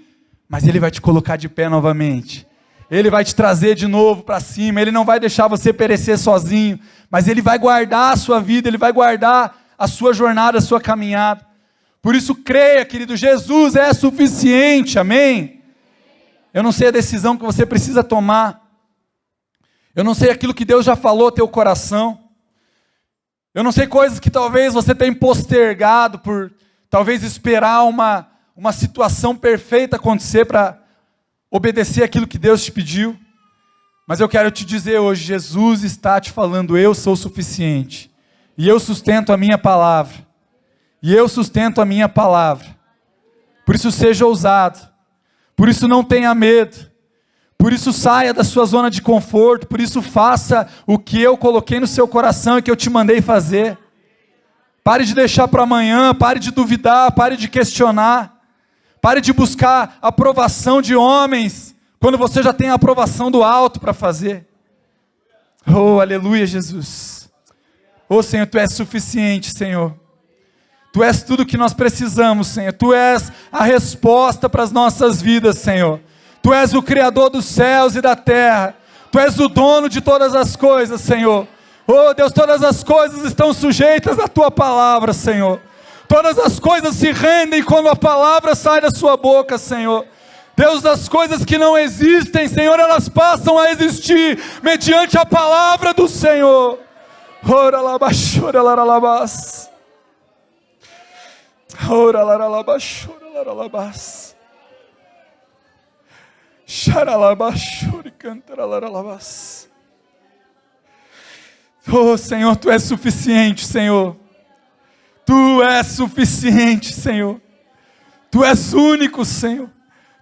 mas Ele vai te colocar de pé novamente, Ele vai te trazer de novo para cima, Ele não vai deixar você perecer sozinho, mas Ele vai guardar a sua vida, Ele vai guardar a sua jornada, a sua caminhada. Por isso creia, querido, Jesus é suficiente, amém? Eu não sei a decisão que você precisa tomar. Eu não sei aquilo que Deus já falou ao teu coração. Eu não sei coisas que talvez você tenha postergado por talvez esperar uma situação perfeita acontecer para obedecer aquilo que Deus te pediu. Mas eu quero te dizer hoje, Jesus está te falando, eu sou suficiente. E eu sustento a minha palavra. E eu sustento a minha palavra. Por isso seja ousado. Por isso não tenha medo. Por isso saia da sua zona de conforto, por isso faça o que eu coloquei no seu coração e que eu te mandei fazer. Pare de deixar para amanhã, pare de duvidar, pare de questionar. Pare de buscar aprovação de homens, quando você já tem a aprovação do alto para fazer. Oh, aleluia, Jesus. Oh, Senhor, Tu és suficiente, Senhor. Tu és tudo que nós precisamos, Senhor. Tu és a resposta para as nossas vidas, Senhor. Tu és o Criador dos céus e da terra. Tu és o dono de todas as coisas, Senhor. Oh Deus, todas as coisas estão sujeitas à Tua palavra, Senhor. Todas as coisas se rendem quando a palavra sai da Sua boca, Senhor. Deus, as coisas que não existem, Senhor, elas passam a existir mediante a palavra do Senhor. Ora labachora laralabas. Ora laralabachora laralabas. Oh Senhor, Tu és suficiente, Senhor. Tu és suficiente, Senhor. Tu és único, Senhor.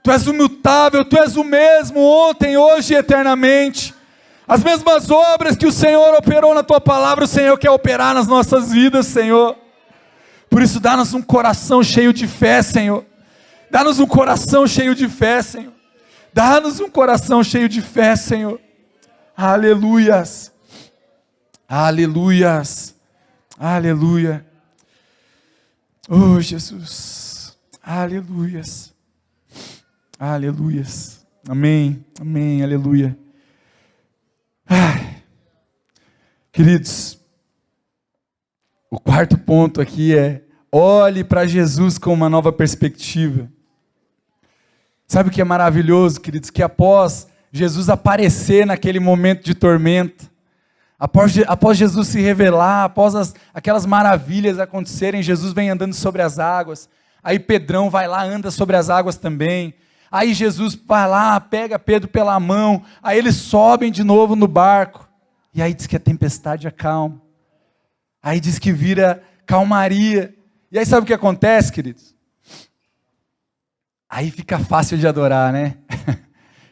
Tu és imutável, Tu és o mesmo ontem, hoje e eternamente. As mesmas obras que o Senhor operou na Tua palavra, o Senhor quer operar nas nossas vidas, Senhor. Por isso dá-nos um coração cheio de fé, Senhor. Dá-nos um coração cheio de fé, Senhor. Dá-nos um coração cheio de fé, Senhor. Aleluias. Aleluias. Aleluia. Oh, Jesus. Aleluias. Aleluias. Amém. Amém. Aleluia. Ai. Queridos, o quarto ponto aqui é: olhe para Jesus com uma nova perspectiva. Sabe o que é maravilhoso, queridos? Que após Jesus aparecer naquele momento de tormenta, após Jesus se revelar, após aquelas maravilhas acontecerem, Jesus vem andando sobre as águas, aí Pedrão vai lá, anda sobre as águas também, aí Jesus vai lá, pega Pedro pela mão, aí eles sobem de novo no barco, e aí diz que a tempestade acalma, aí diz que vira calmaria, e aí sabe o que acontece, queridos? Aí fica fácil de adorar, né?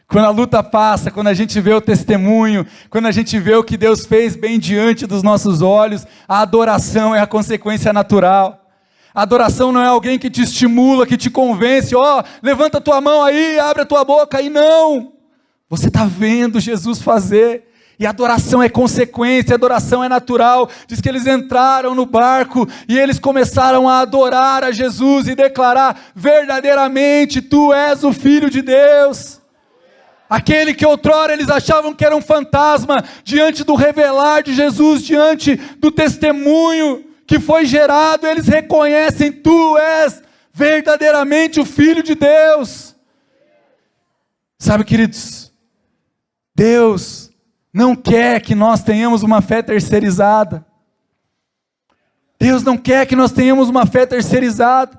Quando a luta passa, quando a gente vê o testemunho, quando a gente vê o que Deus fez bem diante dos nossos olhos, a adoração é a consequência natural. A adoração não é alguém que te estimula, que te convence, levanta a tua mão aí, abre a tua boca aí, não. Você está vendo Jesus fazer. E a adoração é consequência, a adoração é natural. Diz que eles entraram no barco e eles começaram a adorar a Jesus e declarar: verdadeiramente Tu és o Filho de Deus. Aquele que outrora eles achavam que era um fantasma, diante do revelar de Jesus, diante do testemunho que foi gerado, eles reconhecem: Tu és verdadeiramente o Filho de Deus. Sabe, queridos, Deus não quer que nós tenhamos uma fé terceirizada. Deus não quer que nós tenhamos uma fé terceirizada.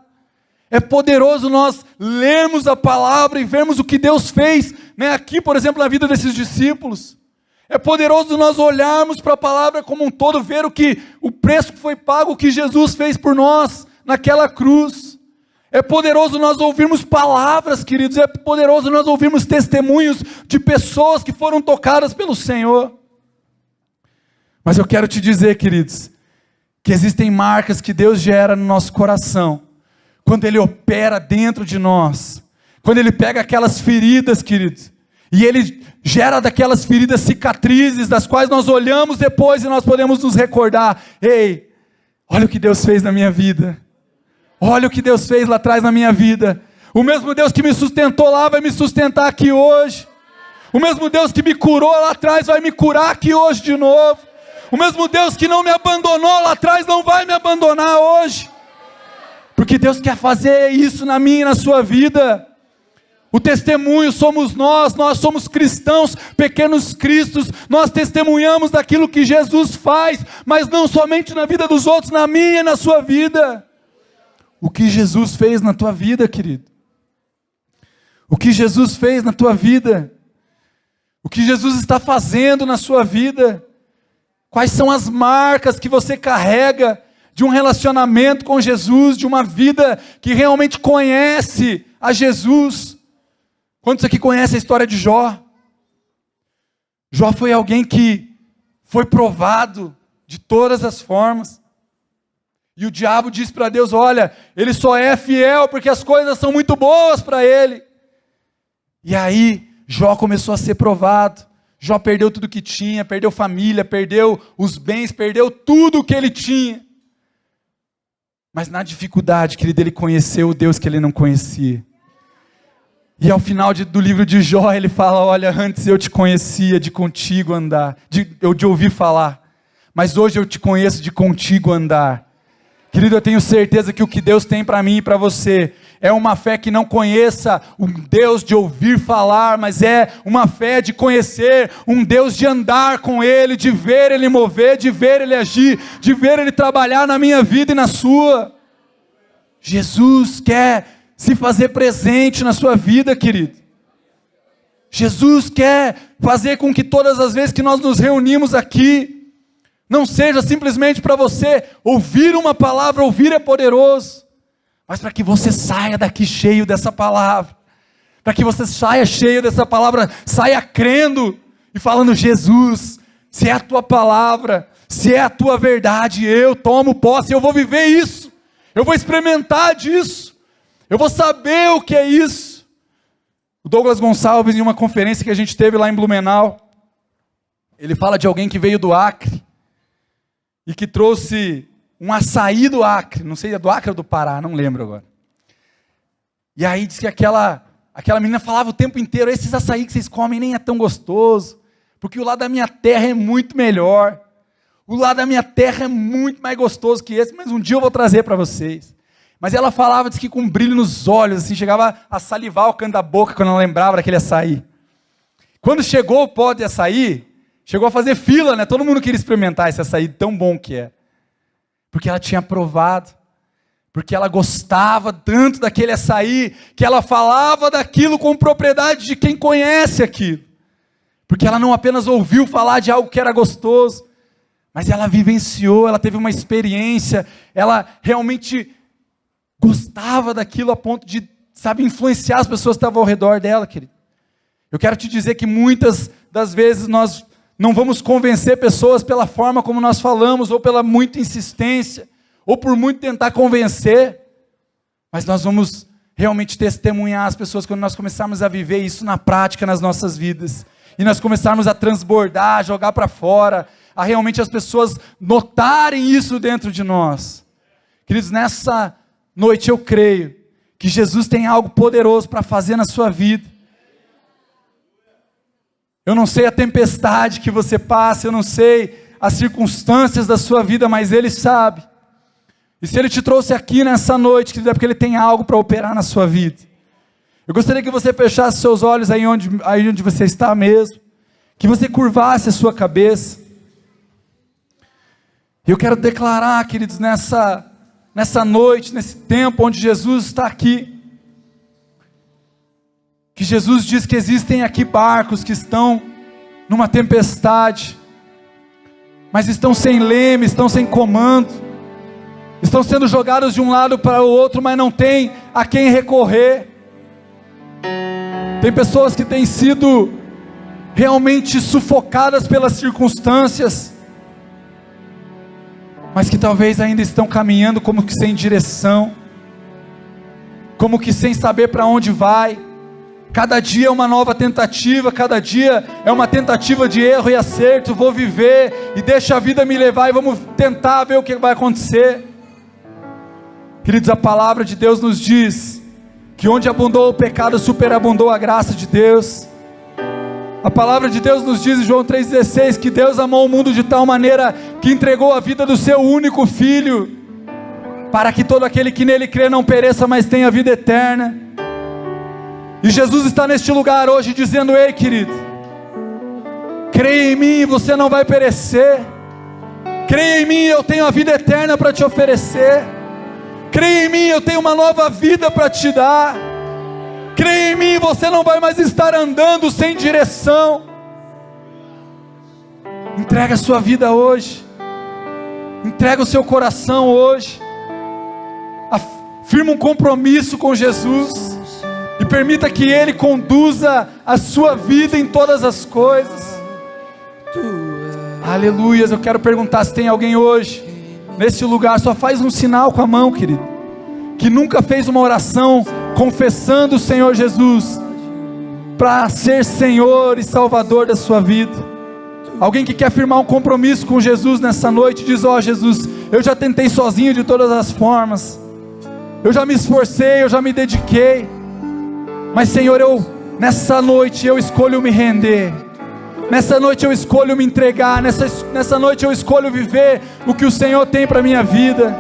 É poderoso nós lermos a palavra e vermos o que Deus fez, né, aqui, por exemplo, na vida desses discípulos. É poderoso nós olharmos para a palavra como um todo, ver o preço que foi pago, o que Jesus fez por nós naquela cruz. É poderoso nós ouvirmos palavras, queridos, é poderoso nós ouvirmos testemunhos de pessoas que foram tocadas pelo Senhor. Mas eu quero te dizer, queridos, que existem marcas que Deus gera no nosso coração, quando Ele opera dentro de nós, quando Ele pega aquelas feridas, queridos, e Ele gera daquelas feridas cicatrizes, das quais nós olhamos depois e nós podemos nos recordar: ei, olha o que Deus fez na minha vida. Olha o que Deus fez lá atrás na minha vida. O mesmo Deus que me sustentou lá vai me sustentar aqui hoje. O mesmo Deus que me curou lá atrás vai me curar aqui hoje de novo. O mesmo Deus que não me abandonou lá atrás não vai me abandonar hoje. Porque Deus quer fazer isso na minha e na sua vida. O testemunho somos nós somos cristãos, pequenos cristos, nós testemunhamos daquilo que Jesus faz, mas não somente na vida dos outros, na minha e na sua vida. O que Jesus fez na tua vida, querido? O que Jesus fez na tua vida? O que Jesus está fazendo na sua vida? Quais são as marcas que você carrega de um relacionamento com Jesus, de uma vida que realmente conhece a Jesus? Quantos aqui conhecem a história de Jó? Jó foi alguém que foi provado de todas as formas. E o diabo disse para Deus: olha, ele só é fiel porque as coisas são muito boas para ele. E aí, Jó começou a ser provado. Jó perdeu tudo que tinha, perdeu família, perdeu os bens, perdeu tudo o que ele tinha. Mas na dificuldade, querido, ele conheceu o Deus que ele não conhecia. E ao final do livro de Jó, ele fala: olha, antes eu te conhecia de contigo andar, de ouvir falar, mas hoje eu te conheço de contigo andar. Querido, eu tenho certeza que o que Deus tem para mim e para você é uma fé que não conheça um Deus de ouvir falar, mas é uma fé de conhecer um Deus de andar com Ele, de ver Ele mover, de ver Ele agir, de ver Ele trabalhar na minha vida e na sua. Jesus quer se fazer presente na sua vida, querido. Jesus quer fazer com que todas as vezes que nós nos reunimos aqui, não seja simplesmente para você ouvir uma palavra, ouvir é poderoso, mas para que você saia daqui cheio dessa palavra, para que você saia cheio dessa palavra, saia crendo e falando: Jesus, se é a tua palavra, se é a tua verdade, eu tomo posse, eu vou viver isso, eu vou experimentar disso, eu vou saber o que é isso. O Douglas Gonçalves, em uma conferência que a gente teve lá em Blumenau, ele fala de alguém que veio do Acre, e que trouxe um açaí do Acre, não sei, é do Acre ou do Pará, não lembro agora. E aí diz que aquela menina falava o tempo inteiro: esses açaí que vocês comem nem é tão gostoso, porque o lá da minha terra é muito melhor, o lá da minha terra é muito mais gostoso que esse, mas um dia eu vou trazer para vocês. Mas ela falava, diz que com um brilho nos olhos, assim, chegava a salivar o canto da boca quando ela lembrava daquele açaí. Quando chegou o pó de açaí, chegou a fazer fila, né? Todo mundo queria experimentar esse açaí tão bom que é. Porque ela tinha provado, porque ela gostava tanto daquele açaí, que ela falava daquilo com propriedade de quem conhece aquilo. Porque ela não apenas ouviu falar de algo que era gostoso, mas ela vivenciou, ela teve uma experiência, ela realmente gostava daquilo a ponto de, sabe, influenciar as pessoas que estavam ao redor dela, querido. Eu quero te dizer que muitas das vezes nós não vamos convencer pessoas pela forma como nós falamos, ou pela muita insistência, ou por muito tentar convencer, mas nós vamos realmente testemunhar as pessoas quando nós começarmos a viver isso na prática nas nossas vidas, e nós começarmos a transbordar, a jogar para fora, a realmente as pessoas notarem isso dentro de nós. Queridos, nessa noite eu creio que Jesus tem algo poderoso para fazer na sua vida. Eu não sei a tempestade que você passa, eu não sei as circunstâncias da sua vida, mas Ele sabe. E se Ele te trouxe aqui nessa noite, querido, é porque Ele tem algo para operar na sua vida. Eu gostaria que você fechasse seus olhos aí onde você está mesmo, que você curvasse a sua cabeça. Eu quero declarar, queridos, nessa noite, nesse tempo onde Jesus está aqui, que Jesus diz que existem aqui barcos que estão numa tempestade, mas estão sem leme, estão sem comando, estão sendo jogados de um lado para o outro, mas não tem a quem recorrer. Tem pessoas que têm sido realmente sufocadas pelas circunstâncias, mas que talvez ainda estão caminhando como que sem direção, como que sem saber para onde vai. Cada dia é uma nova tentativa, cada dia é uma tentativa de erro e acerto. Vou viver e deixa a vida me levar e vamos tentar ver o que vai acontecer. Queridos, a palavra de Deus nos diz que onde abundou o pecado, superabundou a graça de Deus. A palavra de Deus nos diz em João 3,16 que Deus amou o mundo de tal maneira que entregou a vida do seu único filho, para que todo aquele que nele crê não pereça, mas tenha vida eterna. E Jesus está neste lugar hoje dizendo: ei, querido, creia em mim, você não vai perecer. Creia em mim, eu tenho a vida eterna para te oferecer. Creia em mim, eu tenho uma nova vida para te dar. Creia em mim, você não vai mais estar andando sem direção. Entrega a sua vida hoje. Entrega o seu coração hoje. Firma um compromisso com Jesus. E permita que Ele conduza a sua vida em todas as coisas. Aleluias. Eu quero perguntar se tem alguém hoje, neste lugar, só faz um sinal com a mão, querido, que nunca fez uma oração confessando o Senhor Jesus para ser Senhor e Salvador da sua vida. Alguém que quer firmar um compromisso com Jesus nessa noite, diz: ó Jesus, eu já tentei sozinho de todas as formas, eu já me esforcei, eu já me dediquei, mas Senhor, nessa noite eu escolho me render, nessa noite eu escolho me entregar, nessa noite eu escolho viver o que o Senhor tem para a minha vida.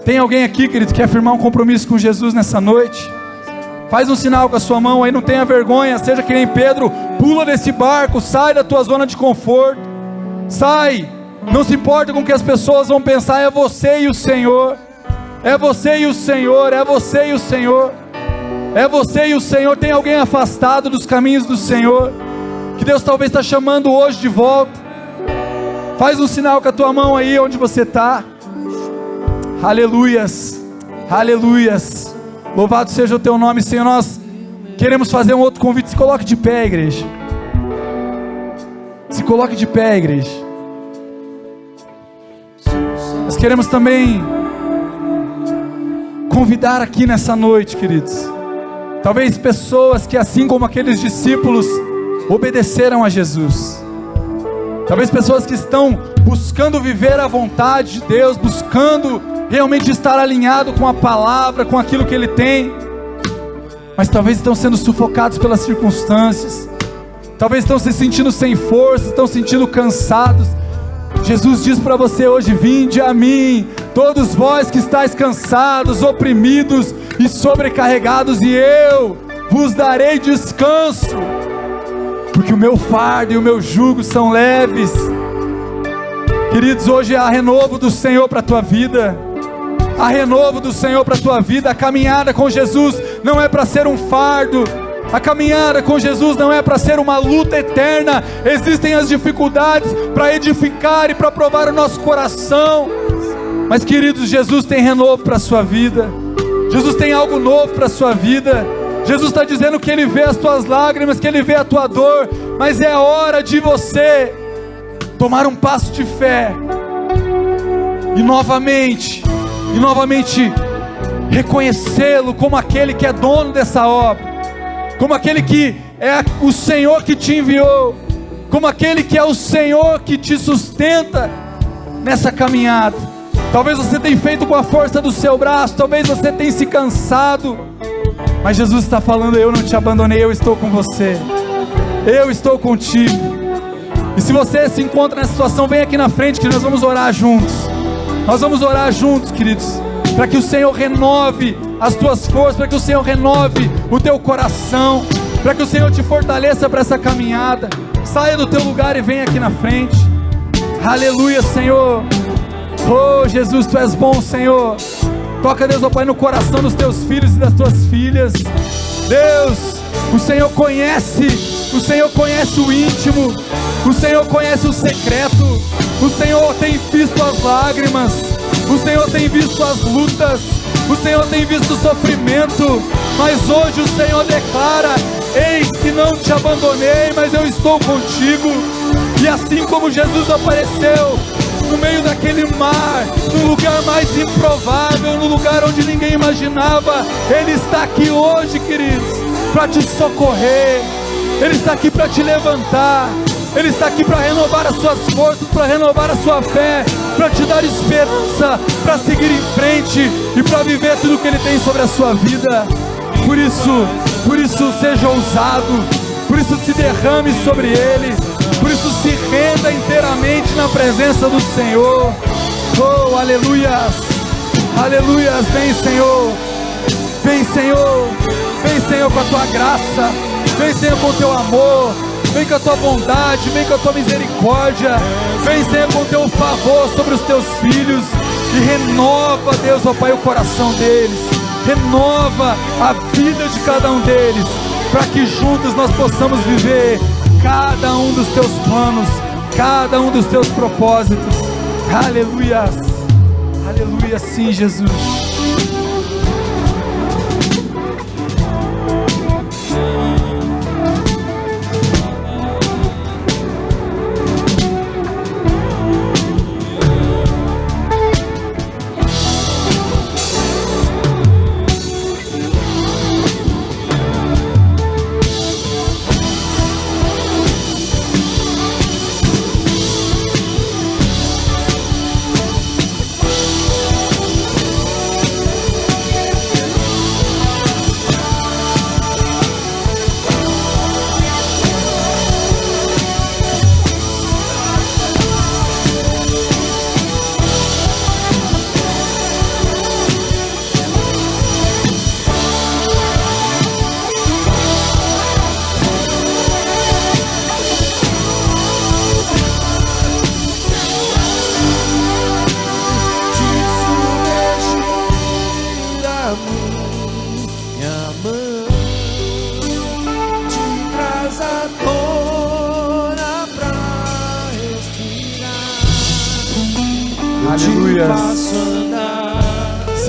Tem alguém aqui, querido, que quer firmar um compromisso com Jesus nessa noite? Faz um sinal com a sua mão aí, não tenha vergonha, seja que nem Pedro, pula desse barco, sai da tua zona de conforto, sai, não se importa com o que as pessoas vão pensar, é você e o Senhor, é você e o Senhor, é você e o Senhor, é você e o Senhor. Tem alguém afastado dos caminhos do Senhor, que Deus talvez está chamando hoje de volta? Faz um sinal com a tua mão aí onde você está. Aleluias, aleluias, louvado seja o teu nome, Senhor. Nós queremos fazer um outro convite. Se coloque de pé, igreja, se coloque de pé, igreja. Nós queremos também convidar aqui nessa noite, queridos, talvez pessoas que, assim como aqueles discípulos, obedeceram a Jesus, talvez pessoas que estão buscando viver a vontade de Deus, buscando realmente estar alinhado com a palavra, com aquilo que Ele tem, mas talvez estão sendo sufocados pelas circunstâncias, talvez estão se sentindo sem força, estão se sentindo cansados. Jesus diz para você hoje: vinde a mim, todos vós que estáis cansados, oprimidos e sobrecarregados, e eu vos darei descanso, porque o meu fardo e o meu jugo são leves. Queridos, hoje há renovo do Senhor para a tua vida, há renovo do Senhor para a tua vida. A caminhada com Jesus não é para ser um fardo, a caminhada com Jesus não é para ser uma luta eterna. Existem as dificuldades para edificar e para provar o nosso coração, mas queridos, Jesus tem renovo para a sua vida, Jesus tem algo novo para a sua vida. Jesus está dizendo que Ele vê as tuas lágrimas, que Ele vê a tua dor, mas é hora de você tomar um passo de fé e novamente reconhecê-lo como aquele que é dono dessa obra, como aquele que é o Senhor que te enviou, como aquele que é o Senhor que te sustenta nessa caminhada. Talvez você tenha feito com a força do seu braço, talvez você tenha se cansado, mas Jesus está falando: eu não te abandonei, eu estou com você, eu estou contigo. E se você se encontra nessa situação, vem aqui na frente que nós vamos orar juntos. Nós vamos orar juntos, queridos, para que o Senhor renove as tuas forças, para que o Senhor renove o teu coração, para que o Senhor te fortaleça para essa caminhada. Saia do teu lugar e venha aqui na frente. Aleluia, Senhor. Oh Jesus, Tu és bom, Senhor. Toca, Deus, ó Pai, no coração dos teus filhos e das tuas filhas. Deus, o Senhor conhece o íntimo, o Senhor conhece o secreto, o Senhor tem visto as lágrimas, o Senhor tem visto as lutas, o Senhor tem visto o sofrimento, mas hoje o Senhor declara: eis que não te abandonei, mas eu estou contigo. E assim como Jesus apareceu no meio daquele mar, no lugar mais improvável, no lugar onde ninguém imaginava, Ele está aqui hoje, queridos, para te socorrer. Ele está aqui para te levantar, Ele está aqui para renovar as suas forças, para renovar a sua fé, para te dar esperança, para seguir em frente e para viver tudo que Ele tem sobre a sua vida. Por isso seja ousado, por isso se derrame sobre Ele, por isso se renda inteiramente na presença do Senhor. Oh, aleluias, aleluias. Vem, Senhor, vem, Senhor, vem, Senhor, com a tua graça, vem, Senhor, com o teu amor, vem com a tua bondade, vem com a tua misericórdia, vem, Senhor, com o teu favor sobre os teus filhos, e renova, Deus, ó Pai, o coração deles, renova a vida de cada um deles, para que juntos nós possamos viver cada um dos teus planos, cada um dos teus propósitos. Aleluia, aleluia, sim, Jesus.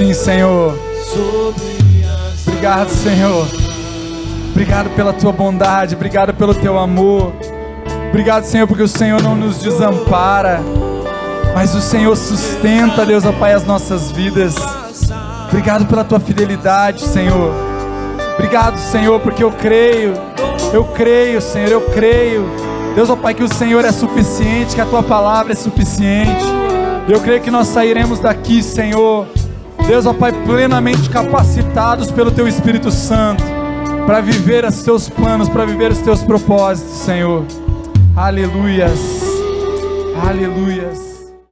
Sim, Senhor. Obrigado, Senhor. Obrigado pela tua bondade, obrigado pelo teu amor. Obrigado, Senhor, porque o Senhor não nos desampara, mas o Senhor sustenta, Deus, ó Pai, as nossas vidas. Obrigado pela tua fidelidade, Senhor. Obrigado, Senhor, porque eu creio, Senhor, eu creio, Deus, ó Pai, que o Senhor é suficiente, que a tua palavra é suficiente. Eu creio que nós sairemos daqui, Senhor, Deus, ó Pai, plenamente capacitados pelo teu Espírito Santo, para viver os teus planos, para viver os teus propósitos, Senhor. Aleluias, aleluias.